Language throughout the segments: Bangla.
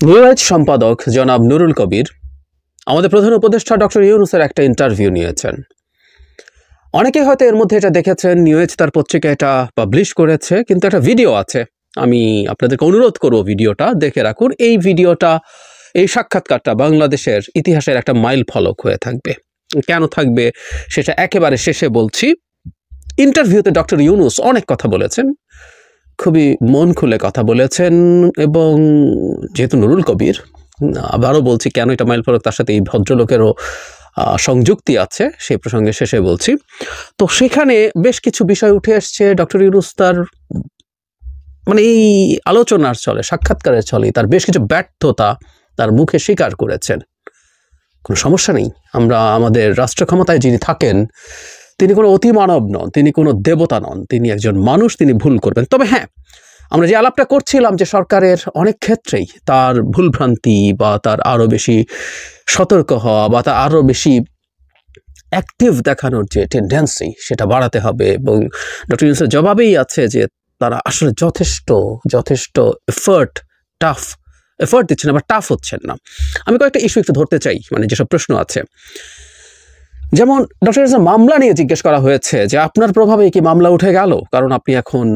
নিউজ সম্পাদক জনাব নুরুল কবির আমাদের প্রধান উপদেষ্টা ডক্টর ইউনূসের একটা ইন্টারভিউ নিয়েছেন। অনেকে হয়তো এর মধ্যে এটা দেখেছেন, নিউজ তার পত্রিকা এটা পাবলিশ করেছে, কিন্তু একটা ভিডিও আছে। আমি আপনাদেরকে অনুরোধ করব ভিডিওটা দেখে রাখুন। এই ভিডিওটা, এই সাক্ষাৎকারটা বাংলাদেশের ইতিহাসের একটা মাইল ফলক হয়ে থাকবে। কেন থাকবে সেটা একেবারে শেষে বলছি। ইন্টারভিউতে ডক্টর ইউনূস অনেক কথা বলেছেন, খুবই মন খুলে কথা বলেছেন, এবং যেহেতু নুরুল কবির, আবারও বলছি কেন এটা মাইল ফলক, তার সাথে এই ভদ্রলোকেরও সংযুক্তি আছে, সেই প্রসঙ্গে শেষে বলছি। তো সেখানে বেশ কিছু বিষয় উঠে আসছে। ডক্টর ইউনূস তার মানে এই আলোচনার চলে, সাক্ষাৎকারের চলে, তার বেশ কিছু ব্যর্থতা তার মুখে স্বীকার করেছেন। কোনো সমস্যা নেই, আমরা আমাদের রাষ্ট্র ক্ষমতায় যিনি থাকেন তিনি কোনো অতিমানব নন, তিনি কোনো দেবতা নন, তিনি একজন মানুষ, তিনি ভুল করবেন। তবে হ্যাঁ, আমরা যে আলাপটা করছিলাম যে সরকারের অনেক ক্ষেত্রেই তার ভুলভ্রান্তি বা তার আরও বেশি সতর্ক হওয়া বা তার আরও বেশি অ্যাক্টিভ দেখানোর যে টেন্ডেন্সি সেটা বাড়াতে হবে, এবং ডক্টর ইউনূসের জবাবেই আছে যে তারা আসলে যথেষ্ট এফার্ট দিচ্ছেন না বা টাফ হচ্ছেন না। আমি কয়েকটা ইস্যু একটু ধরতে চাই, মানে যেসব প্রশ্ন আছে। যেমন ডক্টর ইউনূসের মামলা নিয়ে জিজ্ঞেস করা হয়েছে যে আপনার প্রভাবে কি মামলা উঠে গেল, কারণ আপনি এখন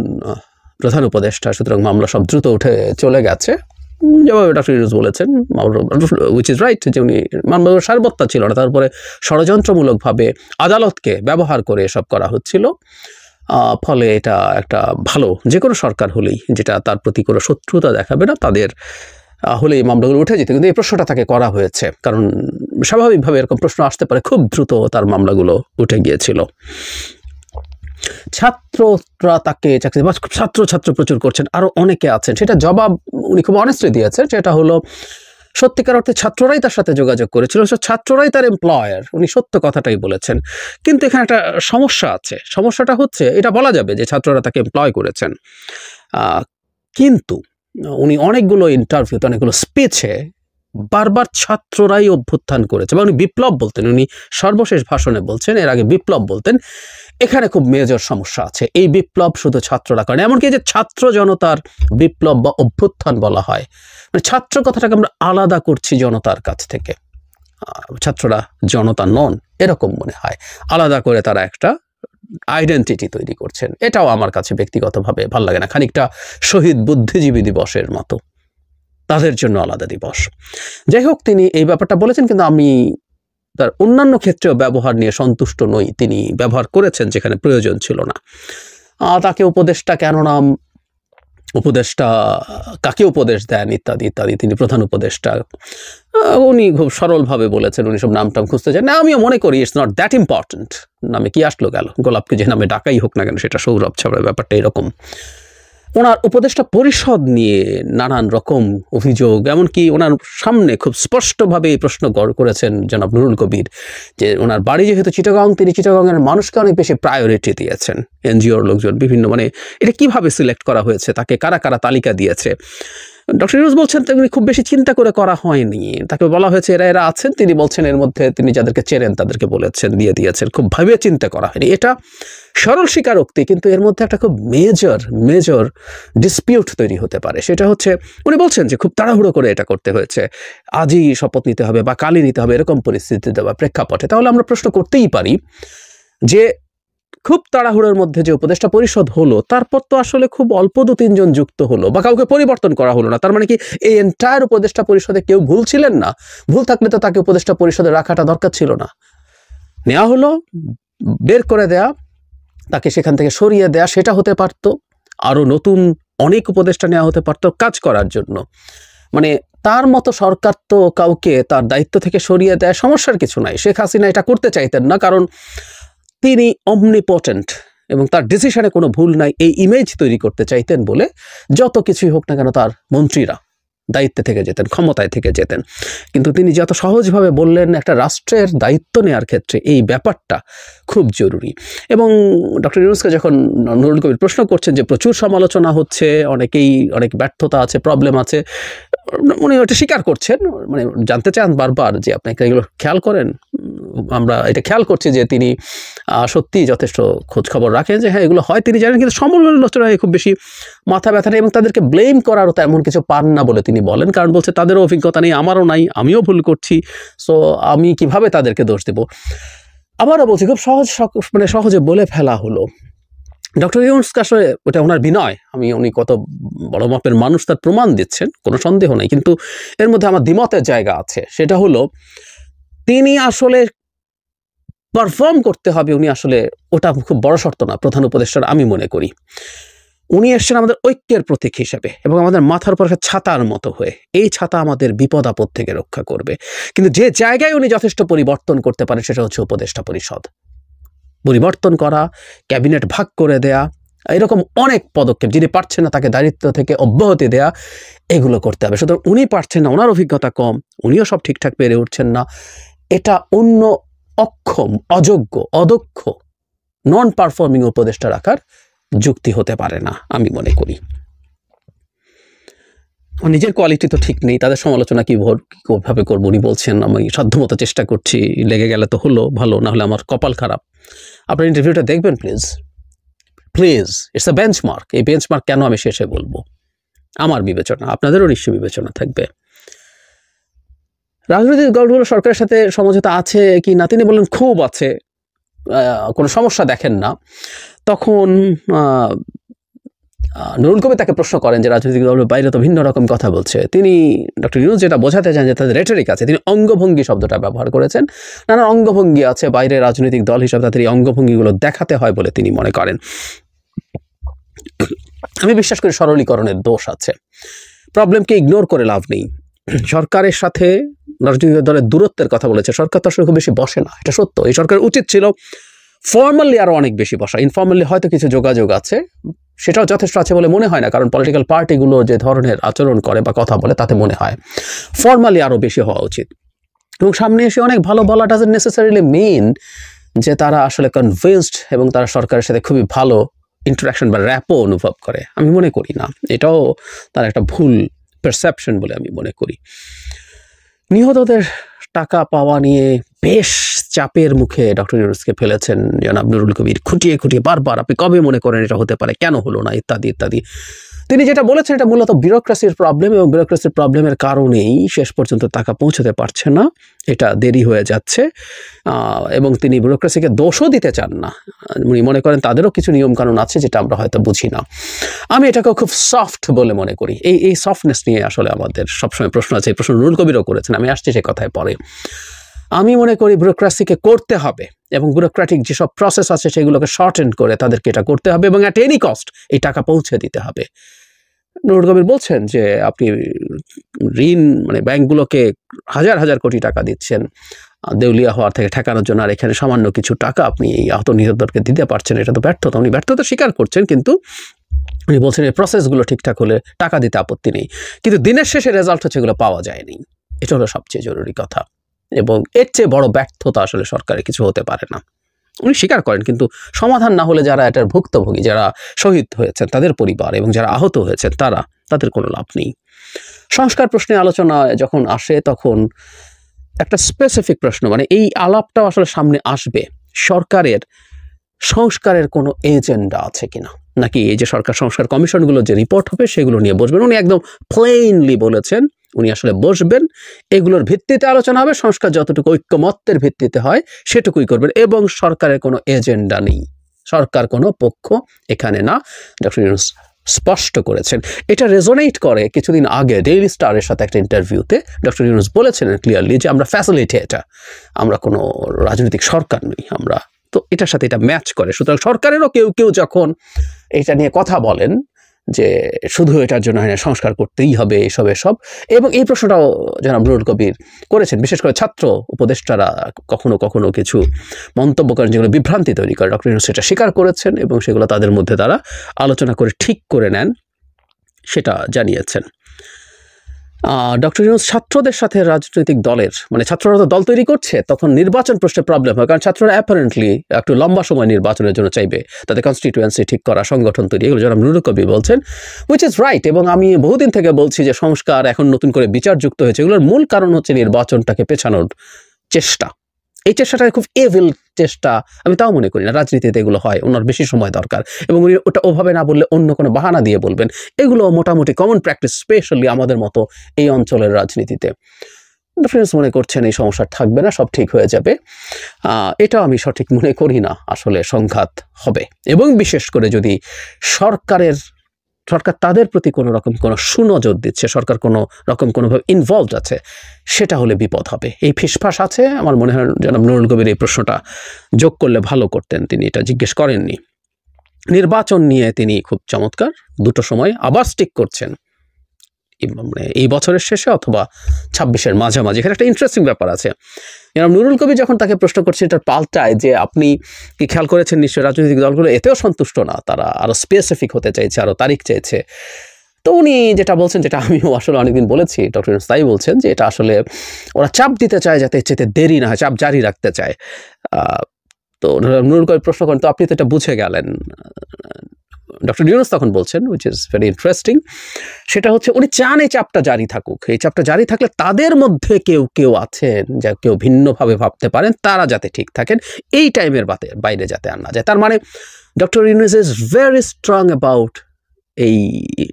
প্রধান উপদেষ্টা, সুতরাং মামলা সব দ্রুত উঠে চলে গেছে। যেভাবে ডক্টর ইউনূস বলেছেন, উইচ ইজ রাইট, যে উনি মামলার সারবত্তা ছিল না, তারপরে ষড়যন্ত্রমূলকভাবে আদালতকে ব্যবহার করে এসব করা হচ্ছিল। ফলে এটা একটা ভালো, যে কোনো সরকার হলেই যেটা তার প্রতি কোনো শত্রুতা দেখাবে না, তাদের হলে এই মামলাগুলো উঠে যেত। কিন্তু এই প্রশ্নটা তাকে করা হয়েছে, কারণ স্বাভাবিকভাবে এরকম প্রশ্ন আসতে পারে। খুব দ্রুত তার মামলাগুলো উঠে গিয়েছিল। ছাত্ররা তাকে চাকরি, ছাত্র প্রচুর করছেন, আরো অনেকে আছেন, সেটা জবাব উনি খুব অনেস্টলি দিয়েছেন। সেটা হলো সত্যিকার অর্থে ছাত্ররাই তার সাথে যোগাযোগ করেছিল, ছাত্ররাই তার এমপ্লয়ার, উনি সত্য কথাটাই বলেছেন। কিন্তু এখানে একটা সমস্যা আছে। সমস্যাটা হচ্ছে, এটা বলা যাবে যে ছাত্ররা তাকে এমপ্লয় করেছেন, কিন্তু উনি অনেকগুলো ইন্টারভিউতে, অনেকগুলো স্পিচে বারবার ছাত্ররাই অভ্যুত্থান করেছে, বা উনি বিপ্লব বলতেন, উনি সর্বশেষ ভাষণে বলছেন, এর আগে বিপ্লব বলতেন। এখানে খুব মেজর সমস্যা আছে। এই বিপ্লব শুধু ছাত্ররা করেন, এমনকি যে ছাত্র জনতার বিপ্লব বা অভ্যুত্থান বলা হয়, মানে ছাত্র কথাটাকে আমরা আলাদা করছি জনতার কাছ থেকে। ছাত্ররা জনতা নন এরকম মনে হয়, আলাদা করে তারা একটা আইডেন্টিটি তৈরি করছেন। এটাও আমার কাছে ব্যক্তিগতভাবে ভালো লাগে না। খানিকটা শহীদ বুদ্ধিজীবী দিবসের মতো, তাদের জন্য আলাদা দিবস। যাই হোক, তিনি এই ব্যাপারটা বলেছেন, কিন্তু আমি তার অন্যান্য ক্ষেত্রেও ব্যবহার নিয়ে সন্তুষ্ট নই। তিনি ব্যবহার করেছেন যেখানে প্রয়োজন ছিল না। তাকে উপদেষ্টা কেন নাম, উপদেষ্টা কাকে উপদেশ দেন, ইত্যাদি ইত্যাদি। তিনি প্রধান উপদেষ্টা, উনি খুব সরলভাবে বলেছেন, উনি সব নামটাম খুঁজতে চান না। আমিও মনে করি ইটস নট দ্যাট ইম্পর্টেন্ট। নামে কি আসলো গেল, গোলাপকে যে নামে ডাকাই হোক না কেন, সেটা সৌরভ ছাড়া, ব্যাপারটা এরকম। ওনার উপদেষ্টা পরিষদ নিয়ে নানান রকম অভিযোগ, এমনকি ওনার সামনে খুব স্পষ্টভাবে এই প্রশ্ন করেছেন জনাব নুরুল কবির যে ওনার বাড়ি যেহেতু চিটাগং, তিনি চিটাগংয়ের মানুষকে অনেক বেশি প্রায়োরিটি দিয়েছেন। এনজিওর লোকজন বিভিন্ন, মানে এটা কিভাবে সিলেক্ট করা হয়েছে, তাকে কারা কারা তালিকা দিয়েছে। ডক্টর ইউনূস বলছেন তিনি খুব বেশি চিন্তা করে করা হয়নি, তাকে বলা হয়েছে এরা এরা আছেন, তিনি বলছেন এর মধ্যে তিনি যাদেরকে চেনেন তাদেরকে বলেছেন, দিয়ে দিয়েছেন। খুব ভাবে চিন্তা করা হয়নি, এটা সরল স্বীকারোক্তি। কিন্তু এর মধ্যে একটা খুব মেজর ডিসপিউট তৈরি হতে পারে। সেটা হচ্ছে, উনি বলছেন যে খুব তাড়াহুড়ো করে এটা করতে হয়েছে, আজই শপথ নিতে হবে বা কালই নিতে হবে, এরকম পরিস্থিতিতে বা প্রেক্ষাপটে। তাহলে আমরা প্রশ্ন করতেই পারি যে খুব তাড়াহুড়োর মধ্যে যে উপদেষ্টা পরিষদ হলো, তারপর তো আসলে খুব অল্প 2-3 জন যুক্ত হলো, বা কাউকে পরিবর্তন করা হলো না। তার মানে কি এই এন্টায়ার উপদেষ্টা পরিষদে কেউ ভুল ছিলেন না? ভুল থাকলে তো তাকে উপদেষ্টা পরিষদে রাখাটা দরকার ছিল না। নেওয়া হলো, বের করে দেয়া, তাকে সেখান থেকে সরিয়ে দেয়া, সেটা হতে পারত। আরো নতুন অনেক উপদেষ্টা নেওয়া হতে পারত কাজ করার জন্য। মানে তার মতো সরকার তো কাউকে তার দায়িত্ব থেকে সরিয়ে দেয়, সমস্যার কিছু নাই। শেখ হাসিনা এটা করতে চাইতেন না, কারণ তিনি অমনিপটেন্ট এবং তার ডিসিশনে কোনো ভুল নাই, এই ইমেজ তৈরি করতে চাইতেন বলে যত কিছুই হোক না কেন তার মন্ত্রীরা দায়িত্বে থেকে যেতেন, ক্ষমতায় থেকে যেতেন। কিন্তু তিনি যত সহজভাবে বললেন একটা রাষ্ট্রের দায়িত্ব নেওয়ার ক্ষেত্রে এই ব্যাপারটা খুব জরুরি। এবং ডক্টর ইউনূসকে যখন নুরুল কবির প্রশ্ন করছেন যে প্রচুর সমালোচনা হচ্ছে, অনেক ব্যর্থতা আছে, প্রবলেম আছে, উনি ওটা স্বীকার করছেন। মানে জানতে চান বারবার যে আপনি এগুলো খেয়াল করেন, আমরা এটা খেয়াল করছি যে তিনি সত্যিই যথেষ্ট খোঁজ খবর রাখেন, যে হ্যাঁ এগুলো হয় তিনি জানেন, কিন্তু সমালোচনা খুব বেশি মাথা ব্যথা নেই এবং তাদেরকে ব্লেম করারও তেমন কিছু পান না বলে তিনি বলেন, কারণ বলছে তাদেরও অভিজ্ঞতা নেই, আমারও নাই, আমিও ভুল করছি, সো আমি কিভাবে তাদেরকে দোষ দেব। আবারও বলছি খুব সহজে বলে ফেলা হলো। ডক্টর ইউনূস আসলে ওটা ওনার বিনয়, উনি কত বড় মাপের মানুষ তার প্রমাণ দিচ্ছেন, কোনো সন্দেহ নাই, কিন্তু এর মধ্যে আমার দ্বিমতের জায়গা আছে। সেটা হলো তিনি আসলে পারফর্ম করতে হবে, উনি আসলে ওটা খুব বড় শর্ত না প্রধান উপদেষ্টার, আমি মনে করি। উনি এসছেন আমাদের ঐক্যের প্রতীক হিসেবে এবং আমাদের মাথার উপর ছাতার মতো হয়ে, এই ছাতা আমাদের বিপদ আপদ থেকে রক্ষা করবে। কিন্তু যে জায়গায় উনি যথেষ্ট পরিবর্তন করতে পারেন সেটা হচ্ছে উপদেষ্টা পরিষদ পরিবর্তন করা, ক্যাবিনেট ভাগ করে দেয়া, এরকম অনেক পদক্ষেপ, যিনি পারছেন না তাকে দায়িত্ব থেকে অব্যাহতি দেয়া, এগুলো করতে হবে। সুতরাং উনি পারছেন না, ওনার অভিজ্ঞতা কম, উনিও সব ঠিকঠাক পেরে উঠছেন না, এটা অন্য অক্ষম, অযোগ্য, অদক্ষ, নন পারফর্মিং উপদেষ্টা রাখার যুক্তি হতে পারে না আমি মনে করি। নিজের কোয়ালিটি তো ঠিক নেই, তাদের সমালোচনা কিভাবে করবো? উনি বলছেন আমি সাধ্যমতো চেষ্টা করছি, লেগে গেলে তো হলো ভালো, না হলে আমার কপাল খারাপ। আপনার ইন্টারভিউটা দেখবেন প্লিজ, ইটস এ বেঞ্চমার্ক। এই বেঞ্চমার্ক কেন আমি শেষে বলবো, আমার বিবেচনা, আপনাদেরও নিশ্চয়ই বিবেচনা থাকবে। রাজনৈতিক দলগুলো সরকারের সাথে সমঝোতা আছে কি না, তিনি বললেন খুব আছে, কোনো সমস্যা দেখেন না। তখন নুরুল কবির তাকে প্রশ্ন করেন যে রাজনৈতিক দলের বাইরে তো ভিন্ন রকম কথা বলছে। তিনি ডক্টর ইউনূস যেটা বোঝাতে চান যে তাদের রেটরিক আছে, তিনি অঙ্গভঙ্গি শব্দটা ব্যবহার করেছেন। নানা অঙ্গভঙ্গি আছে, বাইরে রাজনৈতিক দল হিসাবে তাদের এই অঙ্গভঙ্গিগুলো দেখাতে হয় বলে তিনি মনে করেন। আমি বিশ্বাস করি সরলীকরণের দোষ আছে, প্রবলেমকে ইগনোর করে লাভ নেই। সরকারের সাথে রাজনৈতিক দলের দূরত্বের কথা বলেছে, সরকার তো আসলে খুব বেশি বসে না, এটা সত্য। এই সরকার উচিত ছিল ফর্মালি আরও অনেক বেশি বসা, ইনফর্মালি হয়তো কিছু যোগাযোগ আছে, সেটাও যথেষ্ট আছে বলে মনে হয় না, কারণ পলিটিক্যাল পার্টিগুলো যে ধরনের আচরণ করে বা কথা বলে তাতে মনে হয় ফর্মালি আরও বেশি হওয়া উচিত। এবং সামনে এসে অনেক ভালো বলা ডাজন্ট নেসেসারিলি মিন যে তারা আসলে কনভিন্সড এবং তারা সরকারের সাথে খুবই ভালো ইন্টারাকশন বা র্যাপও অনুভব করে, আমি মনে করি না। এটাও তার একটা ভুল পারসেপশন বলে আমি মনে করি। নিহতদের টাকা পাওয়া নিয়ে বেশ চাপের মুখে ডক্টর ইউনূসকে ফেলেছেন জনাব নুরুল কবির, খুঁটিয়ে বারবার, আপনি কবে মনে করেন এটা হতে পারে, কেন হলো না, ইত্যাদি ইত্যাদি। তিনি যেটা বলেছেন এটা মূলত বিউরোক্রেসির প্রবলেম, এবং বিউরোক্রেসির প্রবলেমের কারণেই শেষ পর্যন্ত টাকা পৌঁছতে পারছে না, এটা দেরি হয়ে যাচ্ছে। এবং তিনি বিউরোক্রেসিকে দোষও দিতে চান না, উনি মনে করেন তাদেরও কিছু নিয়মকানুন আছে যেটা আমরা হয়তো বুঝি না। আমি এটাকেও খুব সফট বলে মনে করি। এই সফটনেস নিয়ে আসলে আমাদের সবসময় প্রশ্ন আছে, এই প্রশ্ন নুরুল কবিরও করেছেন, আমি আসছি সে কথায় পরে। আমি মনে করি বিউরোক্রেসিকে করতে হবে এবং বিউরোক্রেটিক যেসব প্রসেস আছে সেগুলোকে শর্টেন করে তাদেরকে এটা করতে হবে এবং অ্যাট এনি কস্ট এই টাকা পৌঁছে দিতে হবে। নুরুল কবির বলছেন যে আপনি ঋণ ব্যাংকগুলোকে হাজার হাজার কোটি টাকা দিচ্ছেন দেউলিয়া হওয়ার থেকে ঠেকানোর জন্য, আর এখানে সামান্য কিছু টাকা আপনি এই আহত নিহতদেরকে দিতে পারছেন, এটা তো ব্যর্থতা। উনি ব্যর্থতা স্বীকার করছেন, কিন্তু উনি বলছেন এই প্রসেসগুলো ঠিকঠাক হলে টাকা দিতে আপত্তি নেই, কিন্তু দিনের শেষে রেজাল্ট হচ্ছে এগুলো পাওয়া যায়নি। এটা হলো সবচেয়ে জরুরি কথা, এবং এর চেয়ে বড় ব্যর্থতা আসলে সরকারের কিছু হতে পারে না। উনি স্বীকার করেন, কিন্তু সমাধান না হলে যারা এটার ভুক্তভোগী, যারা শহীদ হয়েছেন তাদের পরিবার এবং যারা আহত হয়েছেন তাদের কোনো লাভ নেই। সংস্কার প্রশ্নে আলোচনা যখন আসে তখন একটা স্পেসিফিক প্রশ্ন, এই আলাপটাও আসলে সামনে আসবে, সরকারের সংস্কারের কোনো এজেন্ডা আছে কিনা, নাকি এই যে সরকার সংস্কার কমিশনগুলো যে রিপোর্ট হবে সেগুলো নিয়ে বসবেন। উনি একদম প্লেইনলি বলেছেন উনি আসলে বসবেন, এগুলোর ভিত্তিতে আলোচনা হবে, সংস্কার যতটুকু ঐক্যমত্যের ভিত্তিতে হয় সেটুকুই করবেন, এবং সরকারের কোনো এজেন্ডা নেই, সরকার কোনো পক্ষ এখানে না, ডক্টর ইউনূস স্পষ্ট করেছেন। এটা রেজোনেট করে কিছুদিন আগে ডেইলি স্টারের সাথে একটা ইন্টারভিউতে ডক্টর ইউনূস বলেছিলেন ক্লিয়ারলি যে আমরা ফ্যাসিলিটেটর, আমরা কোনো রাজনৈতিক সরকার নই, আমরা তো এটার সাথে এটা ম্যাচ করে। সুতরাং সরকারেরও কেউ যখন এটা নিয়ে কথা বলেন যে শুধু এটার জন্য সংস্কার করতেই হবে এসব, এবং এই প্রশ্নটাও জনাব নুরুল কবির করেছেন, বিশেষ করে ছাত্র উপদেষ্টারা কখনো কিছু মন্তব্য করেন যেগুলো বিভ্রান্তি তৈরি করে, ডক্টর ইউনূস সেটা স্বীকার করেছেন এবং সেগুলো তাদের মধ্যে তারা আলোচনা করে ঠিক করে নেন, সেটা জানিয়েছেন। ডক্টর ইউনূস ছাত্রদের সাথে রাজনৈতিক দলের ছাত্ররা তো দল তৈরি করছে, তখন নির্বাচন প্রশ্নে প্রবলেম হয়, কারণ ছাত্ররা অ্যাপারেন্টলি একটু লম্বা সময় নির্বাচনের জন্য চাইবে, তাদের কনস্টিটিউয়েন্সি ঠিক করা, সংগঠন তৈরি, এগুলো জনাব নুরুল কবির বলছেন, হুইচ ইজ রাইট। এবং আমি বহুদিন থেকে বলছি যে সংস্কার এখন নতুন করে বিচার যুক্ত হয়েছে, এগুলোর মূল কারণ হচ্ছে নির্বাচনটাকে পেছানোর চেষ্টা, এই চেষ্টাটা খুব এভিল চেষ্টা আমি তাও মনে করি না। রাজনীতিতে এগুলো হয়, ওনার বেশি সময় দরকার এবং উনি ওটা ওভাবে না বললে অন্য কোনো বাহানা দিয়ে বলবেন। এগুলো মোটামুটি কমন প্র্যাকটিস, স্পেশালি আমাদের মতো এই অঞ্চলের রাজনীতিতে। ফ্রেন্ডস মনে করছেন এই সমস্যা থাকবে না, সব ঠিক হয়ে যাবে, এটাও আমি সঠিক মনে করি না। আসলে সংঘাত হবে, এবং বিশেষ করে যদি সরকার তাদের প্রতি কোনো রকম কোনো সুনজর দিচ্ছে, সরকার কোনো রকম কোনোভাবে ইনভলভড আছে, সেটা হলে বিপদ হবে। এই ফিসফাস আছে, আমার মনে হয় জনাব নুরুল কবির এই প্রশ্নটা যোগ করলে ভালো করতেন, তিনি এটা জিজ্ঞেস করেননি। নির্বাচন নিয়ে তিনি খুব চমৎকার দুটো সময় আবার স্টিক করছেন, মানে এই বছরের শেষে অথবা 26-এর মাঝামাঝি। এখানে একটা ইন্টারেস্টিং ব্যাপার আছে। জনাব নুরুল কবির যখন তাকে প্রশ্ন করছে, এটা পাল্টায় যে আপনি কি খেয়াল করেছেন নিশ্চয়ই রাজনৈতিক দলগুলো এতেও সন্তুষ্ট না, তারা আরো স্পেসিফিক হতে চাইছে, আরো তারিখ চাইছে। তো উনি যেটা বলছেন, যেটা আমিও আসলে অনেকদিন বলেছি, ডক্টর ইউনূস তাই বলছেন যে এটা আসলে ওরা চাপ দিতে চায় যাতে চেতে দেরি না হয়, চাপ জারি রাখতে চায়। তো নুরুল কবির প্রশ্ন করেন, তো আপনি তো এটা বুঝে গেলেন। ডক্টর ইউনূস তখন বলছেন, উইচ ইজ ভেরি ইন্টারেস্টিং, সেটা হচ্ছে উনি চান এই চাপটা জারি থাকুক। এই চাপটা জারি থাকলে তাদের মধ্যে কেউ আছেন যা কেউ ভিন্নভাবে ভাবতে পারেন, তারা যাতে ঠিক থাকেন, এই টাইমের বাইরে যাতে আর না যায়। তার মানে doctor Yunus is very strong about এই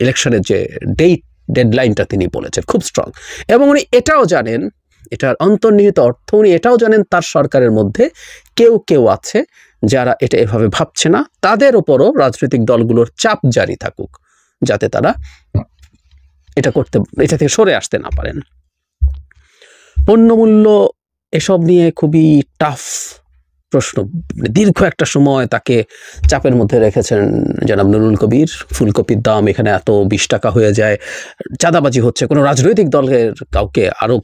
ইলেকশনের যে ডেডলাইনটা তিনি বলেছেন, খুব স্ট্রং। এবং উনি এটাও জানেন, এটার অন্তর্নিহিত অর্থ, উনি এটাও জানেন তার সরকারের মধ্যে কেউ আছে যারা এটা এভাবে ভাবছে না, তাদের উপরও রাজনৈতিক দলগুলোর চাপ জারি থাকুক যাতে তারা এটা থেকে সরে আসতে না পারেন। পণ্যমূল্য এসব নিয়ে খুবই টাফ প্রশ্ন, দীর্ঘ একটা সময় তাকে চাপের মধ্যে রেখেছেন জনাব নুরুল কবির। ফুলকপির দাম এখানে এত 20 টাকা হয়ে যায়, চাঁদাবাজি হচ্ছে, কোনো রাজনৈতিক দলের কাউকে আরও,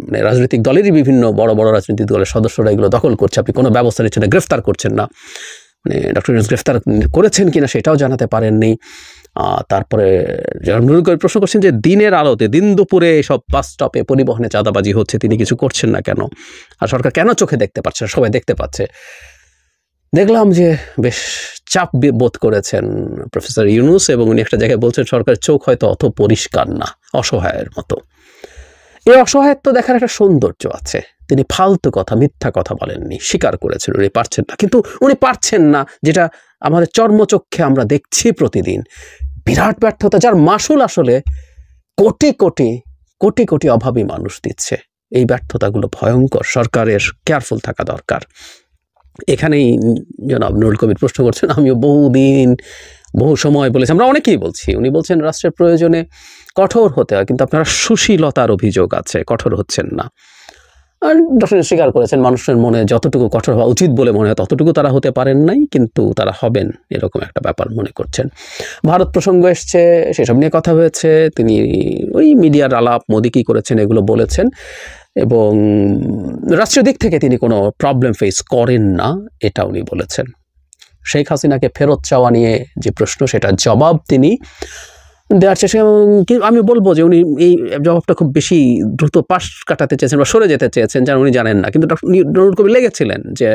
মানে রাজনৈতিক দলেরই বিভিন্ন বড় বড় রাজনৈতিক দলের সদস্যরা এগুলো দখল করছে, আপনি কোনো ব্যবস্থা নিচ্ছেন না, গ্রেফতার করছেন না। মানে ডক্টর ইউনূস গ্রেফতার করেছেন কিনা সেটাও জানাতে পারেননি। তারপরে জনাব নুরুল কবির প্রশ্ন করছেন যে দিনের আলোতে, দিন দুপুরে সব বাস স্টপে পরিবহনে চাঁদাবাজি হচ্ছে, তিনি কিছু করছেন না কেন, আর সরকার কেন চোখে দেখতে পাচ্ছে না, সবাই দেখতে পাচ্ছে। দেখলাম যে বেশ চাপ বোধ করেছেন প্রফেসর ইউনূস, এবং উনি একটা জায়গায় বলছেন সরকারের চোখ হয়তো অত পরিষ্কার না, অসহায়ের মতো। এই অসহায়ত্ব দেখার একটা সৌন্দর্য আছে। তিনি ফালতু কথা, মিথ্যা কথা বলেননি, স্বীকার করেছেন উনি পারছেন না। কিন্তু উনি পারছেন না, যেটা আমাদের চর্মচক্ষে আমরা দেখছি প্রতিদিন, বিরাট ব্যর্থতা, যার মাসুল আসলে কোটি কোটি কোটি কোটি অভাবী মানুষ দিচ্ছে। এই ব্যর্থতাগুলো ভয়ঙ্কর, সরকারের কেয়ারফুল থাকা দরকার। এখানেই জনাব নুরুল কবির প্রশ্ন করছেন, আমিও বহু সময় বলেছি, আমরা অনেকেই বলছি। উনি বলছেন রাষ্ট্রের প্রয়োজনে কঠোর হতে হয়, কিন্তু আপনারা সুশীলতার অভিযোগ আছে, কঠোর হচ্ছেন না। আর ডক্টর স্বীকার করেছেন মানুষের মনে যতটুকু কঠোর হওয়া উচিত বলে মনে হয় ততটুকু তারা হতে পারেন নাই, কিন্তু তারা হবেন এরকম একটা ব্যাপার মনে করছেন। ভারত প্রসঙ্গ এসছে, সেসব নিয়ে কথা হয়েছে, তিনি ওই মিডিয়ার আলাপ, মোদি কী করেছেন এগুলো বলেছেন, এবং রাষ্ট্রীয় দিক থেকে তিনি কোনো প্রবলেম ফেস করেন না, এটা উনি বলেছেন। শেখ হাসিনাকে ফেরত চাওয়া নিয়ে যে প্রশ্ন, সেটার জবাব তিনি দেওয়ার চেষ্টা, আমি বলবো যে উনি এই জবাবটা খুব বেশি দ্রুত পাশ কাটাতে চেয়েছেন বা সরে যেতে চেয়েছেন, যেন উনি জানেন না। কিন্তু নুরুল কবির লেগেছিলেন যে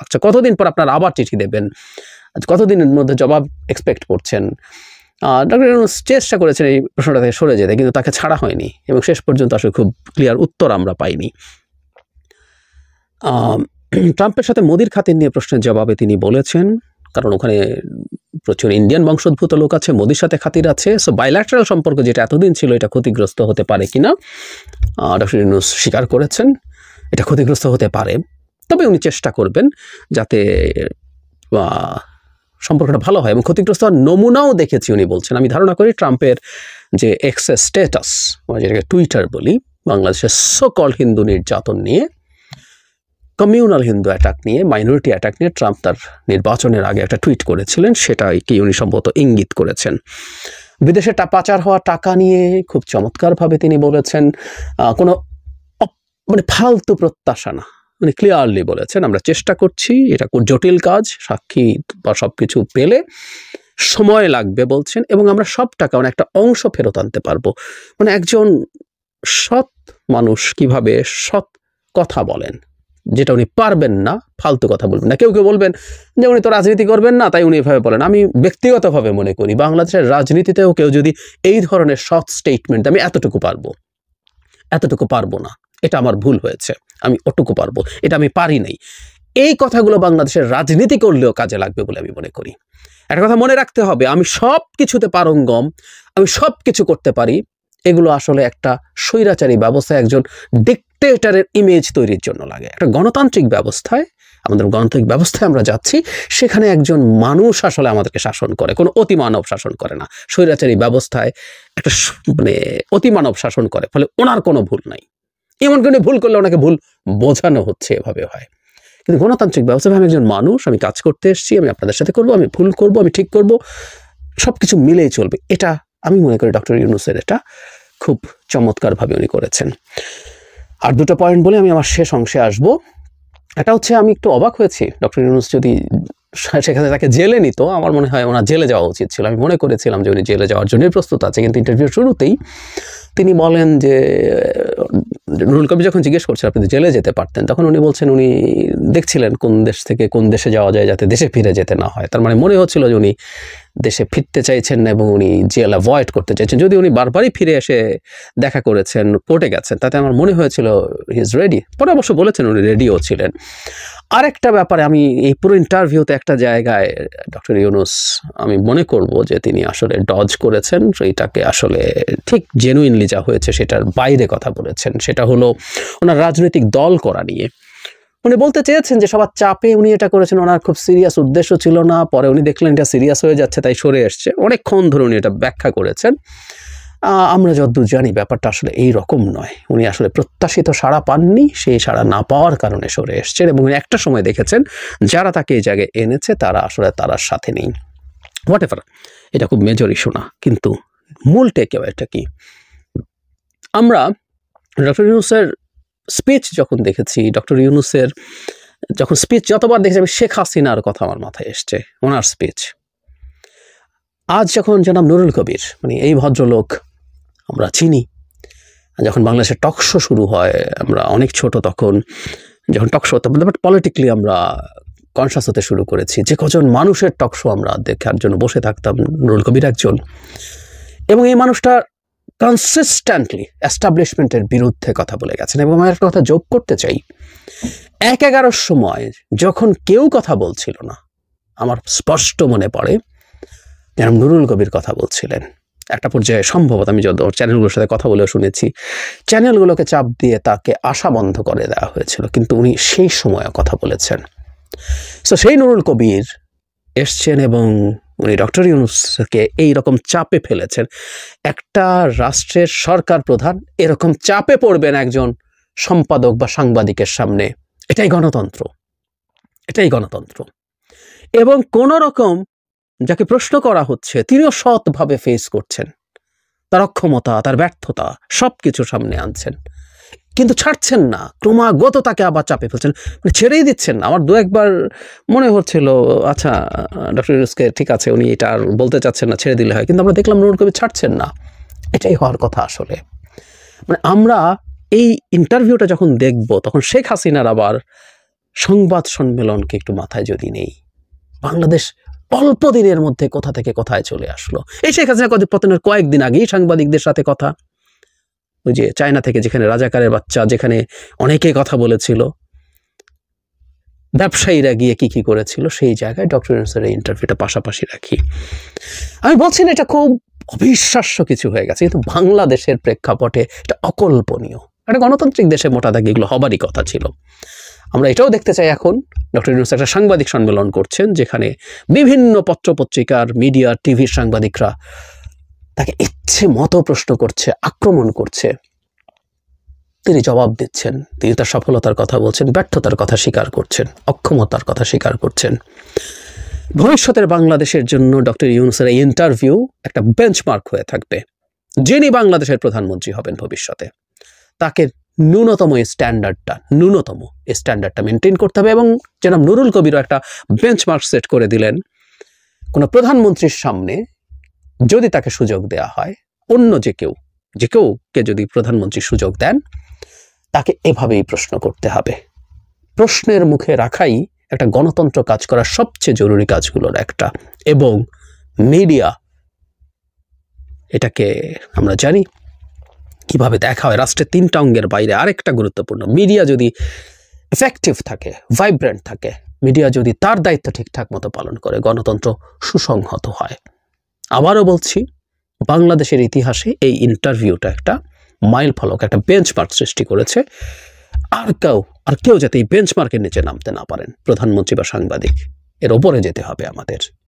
আচ্ছা কতদিন পর আপনারা আবার চিঠি দেবেন, কতদিনের মধ্যে জবাব এক্সপেক্ট করছেন। ডক্টর ইউনূস চেষ্টা করেছেন এই প্রশ্নটা থেকে সরে যেতে, কিন্তু তাকে ছাড়া হয়নি, এবং শেষ পর্যন্ত আসলে খুব ক্লিয়ার উত্তর আমরা পাইনি। ট্রাম্পের সাথে মোদির খাতির নিয়ে প্রশ্নের জবাবে তিনি বলেছেন, কারণ ওখানে প্রচুর ইন্ডিয়ান বংশোদ্ভূত লোক আছে, মোদির সাথে খাতির আছে, সো বাইল্যাটারাল সম্পর্ক যেটা এতদিন ছিল এটা ক্ষতিগ্রস্ত হতে পারে কিনা, ডক্টর ইউনূস স্বীকার করেছেন এটা ক্ষতিগ্রস্ত হতে পারে, তবে উনি চেষ্টা করবেন যাতে সম্পর্কটা ভালো হয়, এবং ক্ষতিগ্রস্ত হওয়ার নমুনাও দেখেছি উনি বলছেন। আমি ধারণা করি ট্রাম্পের যে এক্সেস স্ট্যাটাস, যেটাকে টুইটার বলি, বাংলাদেশের সকল হিন্দু নির্যাতন নিয়ে, কমিউনাল হিন্দু অ্যাটাক নিয়ে, মাইনরিটি অ্যাটাক নিয়ে ট্রাম্প তার নির্বাচনের আগে একটা টুইট করেছিলেন, সেটাই কি উনি সম্ভবত ইঙ্গিত করেছেন। বিদেশে পাচার হওয়া টাকা নিয়ে খুব চমৎকারভাবে তিনি বলেছেন, কোনো মানে ফালতু প্রত্যাশা না, উনি ক্লিয়ারলি বলেছেন আমরা চেষ্টা করছি, এটা খুব জটিল কাজ, সাক্ষী বা সব কিছু পেলে সময় লাগবে বলছেন, এবং আমরা সব টাকা মানে একটা অংশ ফেরত আনতে পারবো। মানে একজন সৎ মানুষ কিভাবে সৎ কথা বলেন, যেটা উনি পারবেন না, ফালতু কথা বলবেন না। কেউ বলবেন যে উনি তো রাজনীতি করবেন না, তাই উনি এভাবে বলেন। আমি ব্যক্তিগতভাবে মনে করি বাংলাদেশের রাজনীতিতেও কেউ যদি এই ধরনের সৎ স্টেটমেন্ট, আমি এতটুকু পারবো না, এটা আমার ভুল হয়েছে, আমি ওটুকু পারবো, এটা আমি পারি নাই। এই কথাগুলো বাংলাদেশের রাজনীতি করলেও কাজে লাগবে বলে আমি মনে করি। একটা কথা মনে রাখতে হবে, আমি সব কিছুতে পারঙ্গম, আমি সব কিছু করতে পারি, এগুলো আসলে একটা স্বৈরাচারী ব্যবস্থায় একজন ডিক্টেটরের ইমেজ তৈরির জন্য লাগে। একটা গণতান্ত্রিক ব্যবস্থায়, আমাদের গণতান্ত্রিক ব্যবস্থায় আমরা যাচ্ছি, সেখানে একজন মানুষ আসলে আমাদেরকে শাসন করে, কোনো অতিমানব শাসন করে না। স্বৈরাচারী ব্যবস্থায় একটা মানে অতিমানব শাসন করে, ফলে ওনার কোনো ভুল নাই। এমন কোনো ভুল করলে ওনাকে ভুল বোঝানো হচ্ছে, এভাবে হয়। কিন্তু গণতান্ত্রিক ব্যবস্থায় আমি একজন মানুষ, আমি কাজ করতে এসেছি, আমি আপনাদের সাথে করব, আমি ভুল করব, আমি ঠিক করব, সব কিছু মিলেই চলবে। এটা আমি মনে করি ডক্টর ইউনূসের এটা খুব চমৎকারভাবে উনি করেছেন। আর দুটো পয়েন্ট বলে আমি আমার শেষ অংশে আসবো। এটা হচ্ছে, আমি একটু অবাক হয়েছি, ডক্টর ইউনূস যদি সেখানে তাকে জেলে নিত, আমার মনে হয় ওনার জেলে যাওয়া উচিত ছিল। আমি মনে করেছিলাম যে উনি জেলে যাওয়ার জন্যই প্রস্তুত আছে, কিন্তু ইন্টারভিউ শুরুতেই তিনি বলেন যে, নুরুল কবির যখন জিজ্ঞেস করছেন আপনি জেলে যেতে পারতেন, তখন উনি বলছেন উনি দেখছিলেন কোন দেশ থেকে কোন দেশে যাওয়া যায় যাতে দেশে ফিরে যেতে না হয়। তার মানে মনে হচ্ছিল যে উনি দেশে ফিরতে চাইছেন না এবং উনি জেল অ্যাভয়েড করতে চাইছেন। যদি উনি বারবারই ফিরে এসে দেখা করেছেন, কোর্টে গেছেন, তাতে আমার মনে হয়েছিল হি ইজ রেডি। পরে অবশ্য বলেছেন উনি রেডিও ছিলেন। আরেকটা ব্যাপারে আমি এই পুরো ইন্টারভিউতে একটা জায়গায় ডক্টর ইউনূস আমি মনে করব যে তিনি আসলে ডজ করেছেন, সেইটাকে আসলে ঠিক জেনুইনলি যা হয়েছে সেটার বাইরে কথা বলেছেন। সেটা হলো ওনার রাজনৈতিক দল করা নিয়ে। উনি বলতে চেয়েছেন যে সবার চাপে উনি এটা করেছেন, ওনার খুব সিরিয়াস উদ্দেশ্য ছিল না, পরে উনি দেখলেন এটা সিরিয়াস হয়ে যাচ্ছে তাই সরে এসছে। অনেকক্ষণ ধরে উনি এটা ব্যাখ্যা করেছেন। আমরা যতদূর জানি ব্যাপারটা আসলে এই রকম নয়। উনি আসলে প্রত্যাশিত সাড়া পাননি, সেই সাড়া না পাওয়ার কারণে সরে এসছেন এবং উনি একটা সময় দেখেছেন যারা তাকে এই জায়গায় এনেছে তারা আসলে তার সাথে নেই। হোয়াট এভার, এটা খুব মেজর ইস্যু না, কিন্তু মূল টেকঅ্যাওয়েটা কি, আমরা ডক্টর ইউনূসের স্পিচ যখন দেখেছি, ডক্টর ইউনূসের যখন স্পিচ যতবার দেখেছি আমি শেখ হাসিনার কথা আমার মাথায় এসছে, ওনার স্পিচ। আজ যখন জনাব নুরুল কবির, মানে এই ভদ্রলোক আমরা চিনি, যখন বাংলাদেশের টকশো শুরু হয়, আমরা অনেক ছোট তখন, যখন টকশো হতো, বাট পলিটিক্যালি আমরা কনসাস হতে শুরু করেছি, যে কজন মানুষের টকশো আমরা দেখার জন্য বসে থাকতাম, নুরুল কবির একজন। এবং এই মানুষটা কনসিস্টেন্টলি এস্টাবলিশমেন্টের বিরুদ্ধে কথা বলে গেছেন। এবং আমি একটা কথা যোগ করতে চাই, ১-১১ সময় যখন কেউ কথা বলছিল না, আমার স্পষ্ট মনে পড়ে যেন নুরুল কবির কথা বলছিলেন। একটা পর্যায়ে সম্ভবত আমি যত চ্যানেলগুলোর সাথে কথা বলেও শুনেছি, চ্যানেলগুলোকে চাপ দিয়ে তাকে আসা বন্ধ করে দেওয়া হয়েছিল, কিন্তু উনি সেই সময়ও কথা বলেছেন। সো সেই নুরুল কবির এসছেন এবং উনি ডক্টর ইউনূসকে এইরকম চাপে ফেলেছেন। একটা রাষ্ট্রের সরকার প্রধান এরকম চাপে পড়বেন একজন সম্পাদক বা সাংবাদিকের সামনে, এটাই গণতন্ত্র, এটাই গণতন্ত্র। এবং কোন রকম যাকে প্রশ্ন করা হচ্ছে তিনিও সৎভাবে ফেস করছেন, তার অক্ষমতা, তার ব্যর্থতা সবকিছু সামনে আনছেন, কিন্তু ছাড়ছেন না, ক্রমাগত তাকে আবার চাপে ফেলছেন, মানে ছেড়েই দিচ্ছেন না। আমার দু একবার মনে হচ্ছিল আচ্ছা ডক্টর ইউনূসকে ঠিক আছে উনি এটা আর বলতে চাচ্ছেন না, ছেড়ে দিলে হয়, কিন্তু আমরা দেখলাম নুরুল কবির ছাড়ছেন না। এটাই হওয়ার কথা আসলে। মানে আমরা এই ইন্টারভিউটা যখন দেখব তখন শেখ হাসিনার আবার সংবাদ সম্মেলনকে একটু মাথায় যদি নেই, বাংলাদেশ অল্প দিনের মধ্যে কোথা থেকে কোথায় চলে আসলো। এই শেখ হাসিনা পতনের কয়েকদিন আগেই সাংবাদিকদের সাথে কথা, ওই যে চায়না থেকে যেখানে রাজাকারের বাচ্চা, যেখানে অনেকে কথা বলেছিল, ব্যবসায়ীরা গিয়ে কি কি করেছিল, সেই জায়গায় ডক্টর ইউনূসের এই ইন্টারভিউটা পাশাপাশি রাখি। আমি বলছি না এটা খুব অবিশ্বাস্য কিছু হয়ে গেছে, কিন্তু বাংলাদেশের প্রেক্ষাপটে এটা অকল্পনীয়। একটা গণতান্ত্রিক দেশে মোটা দাগে এগুলো হবারই কথা ছিল। আমরা এটাও দেখতে চাই, এখন ডক্টর ইউনূস একটা সাংবাদিক সম্মেলন করছেন যেখানে বিভিন্ন পত্রপত্রিকার, মিডিয়া, টিভির সাংবাদিকরা তাকে ইচ্ছে মতো প্রশ্ন করছে, আক্রমণ করছে, তিনি জবাব দিচ্ছেন, তিনি তার সফলতার কথা বলছেন, ব্যর্থতার কথা স্বীকার করছেন, অক্ষমতার কথা স্বীকার করছেন। ভবিষ্যতের বাংলাদেশের জন্য ডক্টর ইউনূসের এই ইন্টারভিউ একটা বেঞ্চমার্ক হয়ে থাকবে। যিনি বাংলাদেশের প্রধানমন্ত্রী হবেন ভবিষ্যতে, তাকে ন্যূনতম স্ট্যান্ডার্ডটা মেনটেন করতে হবে। এবং জনাব নুরুল কবিরও একটা বেঞ্চমার্ক সেট করে দিলেন, কোনো প্রধানমন্ত্রীর সামনে যদি তাকে সুযোগ দেয়া হয়, অন্য যে কেউকে যদি প্রধানমন্ত্রী সুযোগ দেন, তাকে এভাবেই প্রশ্ন করতে হবে। প্রশ্নের মুখে রাখাই একটা গণতন্ত্র কাজ করার সবচেয়ে জরুরি কাজগুলোর একটা। এবং মিডিয়া, এটাকে আমরা জানি কিভাবে দেখা হয় রাষ্ট্রের 3টা অঙ্গের বাইরে। আরেকটা গুরুত্বপূর্ণ, মিডিয়া যদি এফেক্টিভ থাকে, ভাইব্রেন্ট থাকে, মিডিয়া যদি তার দায়িত্ব ঠিকঠাক মতো পালন করে, গণতন্ত্র সুসংহত হয়। আবারও বলছি, বাংলাদেশের ইতিহাসে এই ইন্টারভিউটা একটা মাইল ফলক, একটা বেঞ্চমার্ক সৃষ্টি করেছে। আর কেউ যাতে এই বেঞ্চমার্কের নিচে নামতে না পারেন, প্রধানমন্ত্রী বা সাংবাদিক, এর ওপরে যেতে হবে আমাদের।